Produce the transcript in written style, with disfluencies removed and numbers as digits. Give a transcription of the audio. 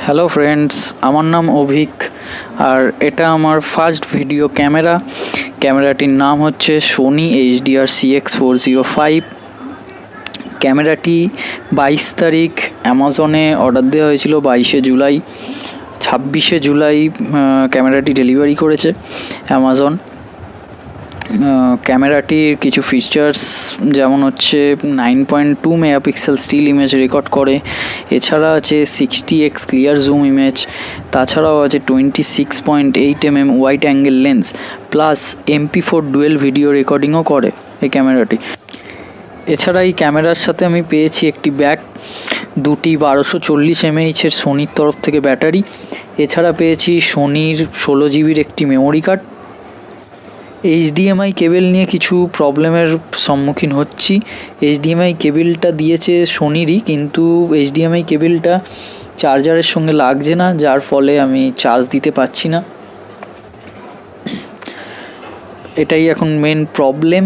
Hello friends, আমার নাম অভিক আর এটা আমার ফার্স্ট ভিডিও ক্যামেরাটির নাম হচ্ছে সোনি HDR CX-405। ক্যামেরাটি 22 তারিখ অ্যামাজনে অর্ডার দেওয়া হয়েছিল 22শে জুলাই। 26শে জুলাই ক্যামেরাটি ডেলিভারি করেছে অ্যামাজন। ক্যামেরাটির কিছু ফিচার্স যেমন হচ্ছে 9.2 মেগাপিক্সেল স্টিল ইমেজ রেকর্ড করে, এছাড়া আছে 60x ক্লিয়ার জুম ইমেজ, তাছাড়াও আছে 26.8 mm wide angle lens, plus MP4 dual video রেকর্ডিংও করে এই ক্যামেরাটি। এছাড়া এই ক্যামেরার সাথে আমি পেয়েছি একটি ব্যাগ, দুটি 1240 mAh সোনির তরফ থেকে ব্যাটারি, এছাড়া পেয়েছি সোনির 16 জিবির একটি মেমোরি কার্ড। HDMI কেবেল নিয়ে কিছু প্রবলেমের সম্মুখীন হচ্ছি। HDMI কেবেলটা দিয়েছে সোনিরই, কিন্তু HDMI কেবেলটা চার্জারের সঙ্গে লাগছে না, যার ফলে আমি চার্জ দিতে পারছি না। এটাই এখন মেন প্রবলেম।